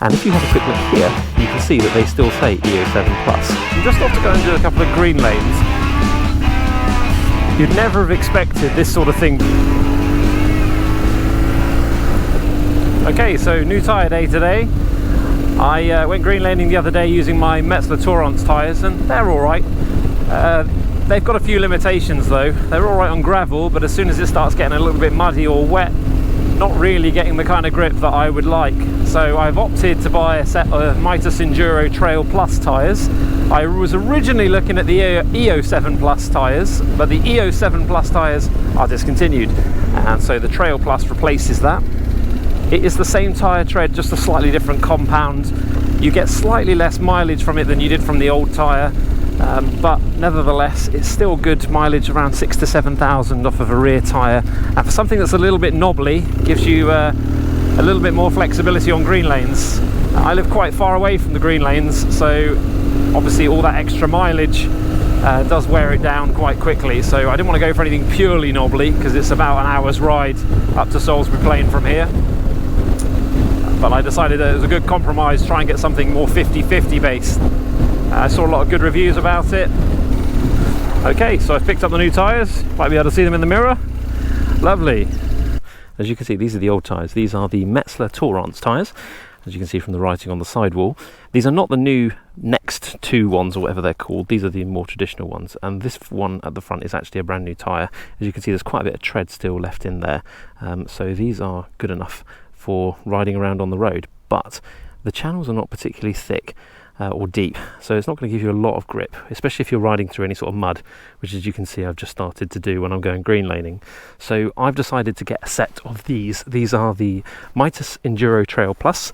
And if you have a quick look here, you can see that they still say E07 Plus. I'm just off to go and do a couple of green lanes. You'd never have expected this sort of thing. Okay, so new tyre day today. I went green laning the other day using my Metzeler Tourance tyres, and they're alright. They've got a few limitations though. They're alright on gravel, but as soon as it starts getting a little bit muddy or wet, not really getting the kind of grip that I would like. So I've opted to buy a set of Mitas Enduro Trail Plus tyres. I was originally looking at the E07 Plus tyres, but the E07 Plus tyres are discontinued, and so the Trail Plus replaces that. It is the same tyre tread, just a slightly different compound. You get slightly less mileage from it than you did from the old tyre, but nevertheless it's still good mileage, around 6,000 to 7,000 off of a rear tyre, and for something that's a little bit knobbly, gives you a little bit more flexibility on green lanes. I live quite far away from the green lanes, so obviously all that extra mileage does wear it down quite quickly, so I didn't want to go for anything purely knobbly because it's about an hour's ride up to Salisbury Plain from here. But I decided that it was a good compromise, try and get something more 50-50 based. I saw a lot of good reviews about it. Okay, so I've picked up the new tyres, might be able to see them in the mirror. Lovely. As you can see, these are the old tyres. These are the Metzeler Tourance tyres, as you can see from the writing on the sidewall. These are not the new next two ones or whatever they're called. These are the more traditional ones, and this one at the front is actually a brand new tyre. As you can see, there's quite a bit of tread still left in there, so these are good enough for riding around on the road, but the channels are not particularly thick or deep, so it's not going to give you a lot of grip, especially if you're riding through any sort of mud, which, as you can see, I've just started to do when I'm going green laning. So I've decided to get a set of these. These are the Mitas Enduro Trail Plus.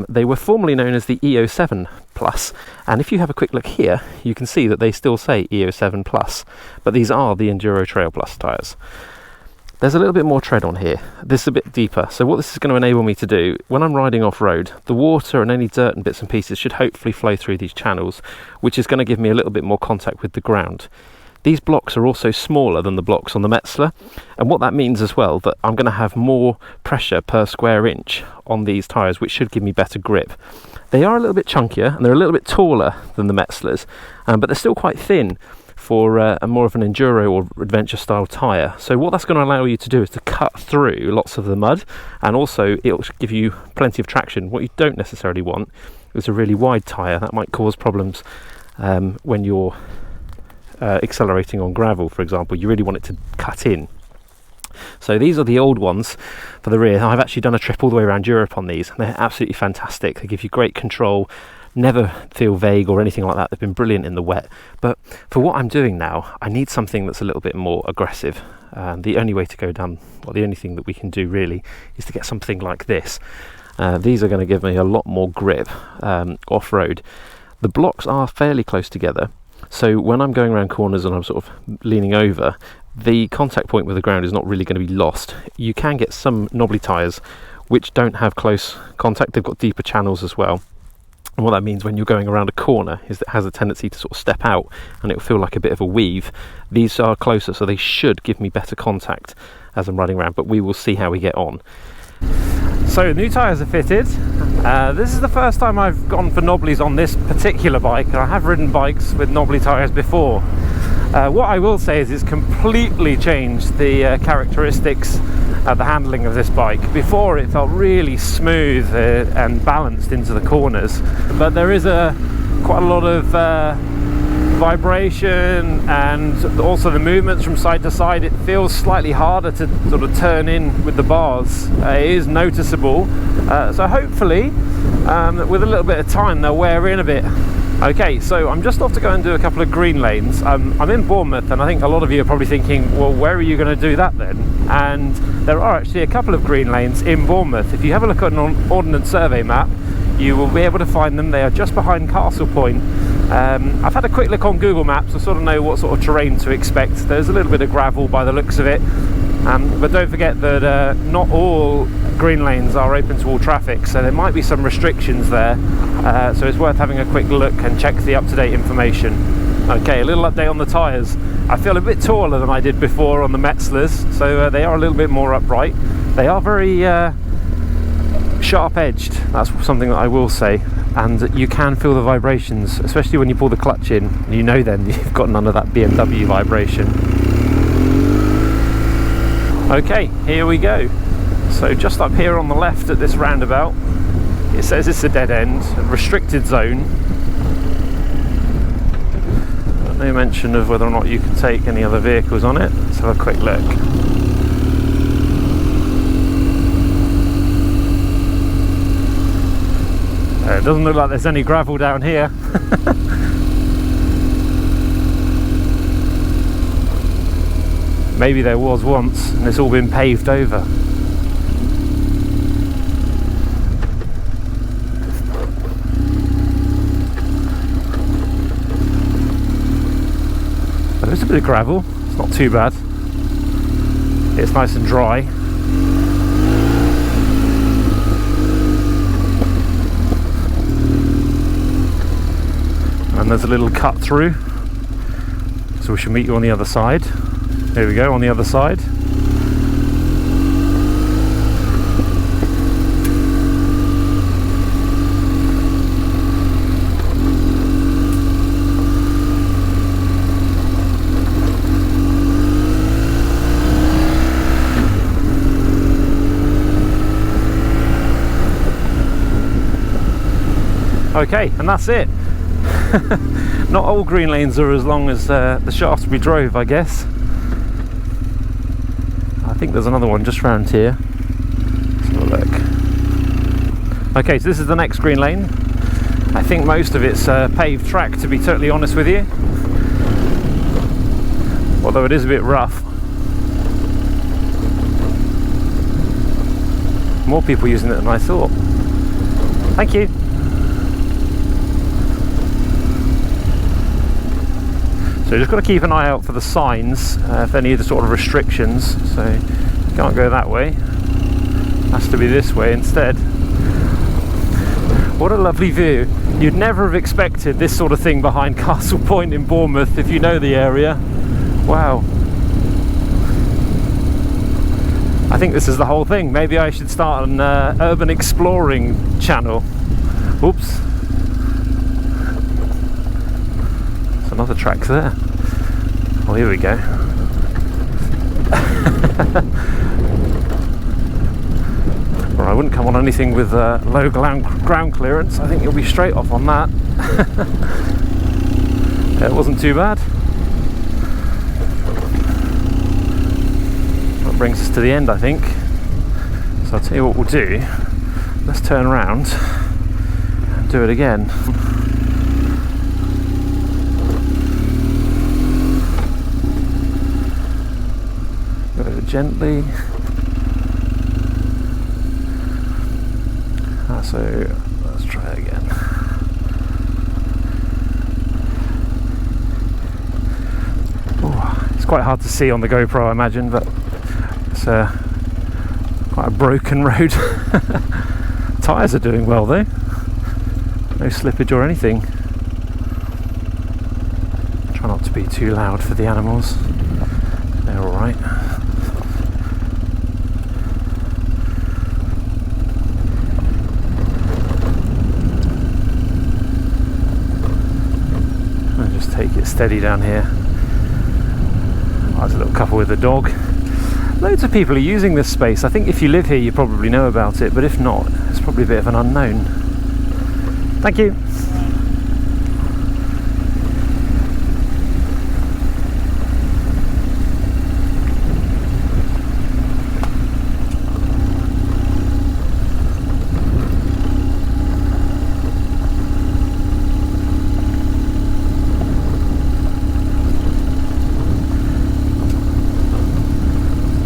They were formerly known as the E07 Plus, and if you have a quick look here, you can see that they still say E07 Plus, but these are the Enduro Trail Plus tyres. There's a little bit more tread on here. This is a bit deeper. So what this is going to enable me to do, when I'm riding off-road, the water and any dirt and bits and pieces should hopefully flow through these channels, which is going to give me a little bit more contact with the ground. These blocks are also smaller than the blocks on the Metzeler, and what that means as well, that I'm going to have more pressure per square inch on these tyres, which should give me better grip. They are a little bit chunkier, and they're a little bit taller than the Metzelers, but they're still quite thin for a more of an enduro or adventure style tyre. So what that's going to allow you to do is to cut through lots of the mud, and also it'll give you plenty of traction. What you don't necessarily want is a really wide tyre. That might cause problems when you're accelerating on gravel, for example. You really want it to cut in. So these are the old ones for the rear. I've actually done a trip all the way around Europe on these. They're absolutely fantastic. They give you great control, never feel vague or anything like that. They've been brilliant in the wet, but for what I'm doing now, I need something that's a little bit more aggressive. The only way to go down, well, the only thing that we can do really is to get something like this. These are going to give me a lot more grip off-road. The blocks are fairly close together, so when I'm going around corners and I'm sort of leaning over, the contact point with the ground is not really going to be lost. You can get some knobbly tyres which don't have close contact. They've got deeper channels as well. And what that means when you're going around a corner is that it has a tendency to sort of step out and it'll feel like a bit of a weave. These are closer, so they should give me better contact as I'm riding around, but we will see how we get on. So new tyres are fitted. This is the first time I've gone for knobblies on this particular bike. I have ridden bikes with knobbly tyres before. What I will say is it's completely changed the characteristics of the handling of this bike. Before it felt really smooth and balanced into the corners, but there is quite a lot of vibration, and also the movements from side to side. It feels slightly harder to sort of turn in with the bars. It is noticeable, so hopefully with a little bit of time they'll wear in a bit. Okay, so I'm just off to go and do a couple of green lanes. I'm in Bournemouth, and I think a lot of you are probably thinking, well, where are you going to do that then? And there are actually a couple of green lanes in Bournemouth. If you have a look at an Ordnance Survey map, you will be able to find them. They are just behind Castlepoint. I've had a quick look on Google Maps to sort of know what sort of terrain to expect. There's a little bit of gravel by the looks of it, but don't forget that not all green lanes are open to all traffic, so there might be some restrictions there, so it's worth having a quick look and check the up-to-date information. Okay, a little update on the tyres. I feel a bit taller than I did before on the Metzelers, so they are a little bit more upright. They are very sharp edged, that's something that I will say, and you can feel the vibrations, especially when you pull the clutch in. You know then you've got none of that BMW vibration. Okay, here we go. So just up here on the left at this roundabout, it says it's a dead end, a restricted zone. No mention of whether or not you can take any other vehicles on it. Let's have a quick look. It doesn't look like there's any gravel down here. Maybe there was once and it's all been paved over. There's a bit of gravel, it's not too bad. It's nice and dry. And there's a little cut through, so we shall meet you on the other side. There we go, on the other side. Okay, and that's it. Not all green lanes are as long as the Shaftesbury drove, I guess. I think there's another one just round here. Let's have a look. Okay, so this is the next green lane. I think most of it's paved track, to be totally honest with you. Although it is a bit rough. More people using it than I thought. Thank you. So just got to keep an eye out for the signs, if any of the sort of restrictions. So you can't go that way, has to be this way instead. What a lovely view. You'd never have expected this sort of thing behind Castlepoint in Bournemouth if you know the area. Wow. I think this is the whole thing. Maybe I should start an urban exploring channel. Oops. Another track there. Oh, here we go. Well, I wouldn't come on anything with low ground clearance. I think you'll be straight off on that. It wasn't too bad. That brings us to the end, I think. So I'll tell you what we'll do. Let's turn around and do it again. Gently. So let's try it again. Ooh, it's quite hard to see on the GoPro, I imagine, but it's quite a broken road. Tyres are doing well though. No slippage or anything. Try not to be too loud for the animals. They're all right. Take it steady down here. Oh, there's a little couple with a dog. Loads of people are using this space. I think if you live here you probably know about it, but if not, it's probably a bit of an unknown. Thank you.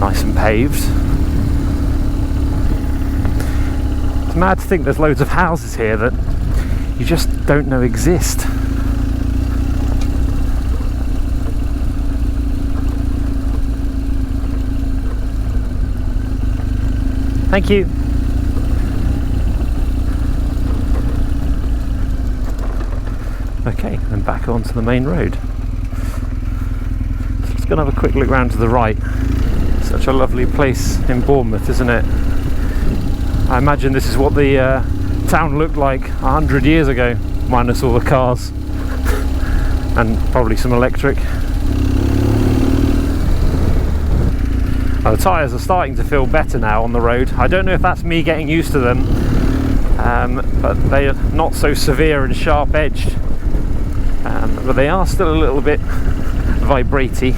Nice and paved. It's mad to think there's loads of houses here that you just don't know exist. Thank you. Okay, and back onto the main road. So let's go and have a quick look round to the right. Such a lovely place in Bournemouth, isn't it? I imagine this is what the town looked like 100 years ago, minus all the cars and probably some electric. The tyres are starting to feel better now on the road. I don't know if that's me getting used to them, but they are not so severe and sharp edged, but they are still a little bit vibratey.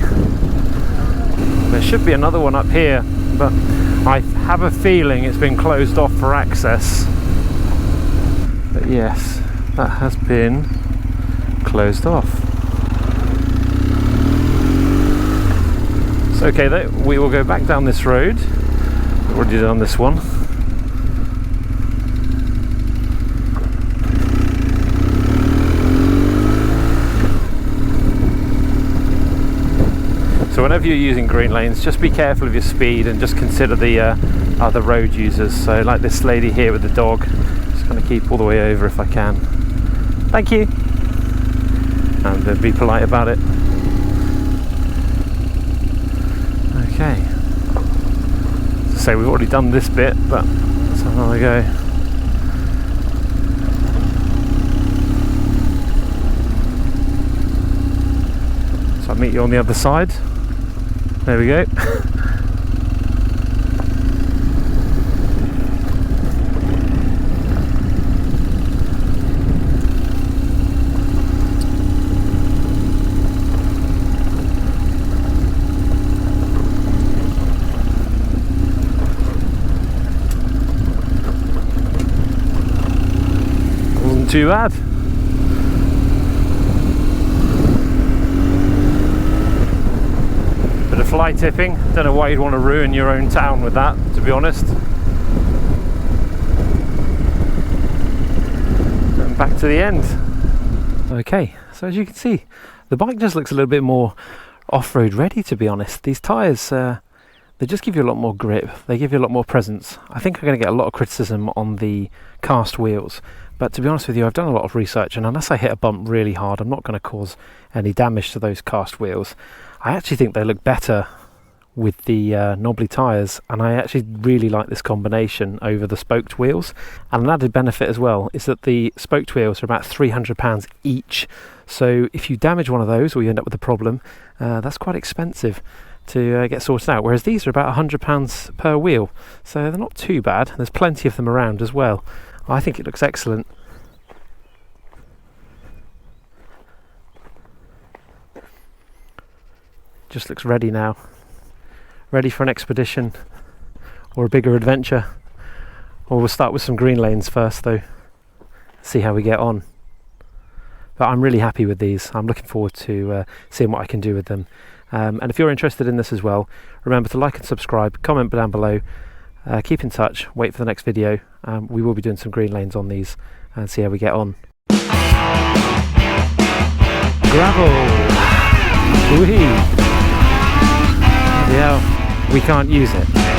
There should be another one up here, but I have a feeling it's been closed off for access. But yes, that has been closed off. So okay, we will go back down this road. We've already done this one. So whenever you're using green lanes, just be careful of your speed and just consider the other road users. So like this lady here with the dog, just going to keep all the way over if I can. Thank you. And be polite about it. Okay. So we've already done this bit, but let's have another go. So I'll meet you on the other side. There we go. Wasn't too bad. Fly tipping, don't know why you'd want to ruin your own town with that, to be honest. And back to the end. Okay, so as you can see, the bike just looks a little bit more off-road ready, to be honest. These tyres, they just give you a lot more grip, they give you a lot more presence. I think I'm going to get a lot of criticism on the cast wheels, but to be honest with you, I've done a lot of research, and unless I hit a bump really hard, I'm not going to cause any damage to those cast wheels. I actually think they look better with the knobbly tyres, and I actually really like this combination over the spoked wheels. And an added benefit as well is that the spoked wheels are about £300 each, so if you damage one of those or you end up with a problem, that's quite expensive to get sorted out, whereas these are about £100 per wheel, so they're not too bad. There's plenty of them around as well. I think it looks excellent. Just looks ready now, ready for an expedition or a bigger adventure. Or we'll start with some green lanes first though, see how we get on. But I'm really happy with these. I'm looking forward to seeing what I can do with them. And if you're interested in this as well, remember to like and subscribe, comment down below, keep in touch, wait for the next video. We will be doing some green lanes on these and see how we get on. Gravel! Whee! Yeah, we can't use it.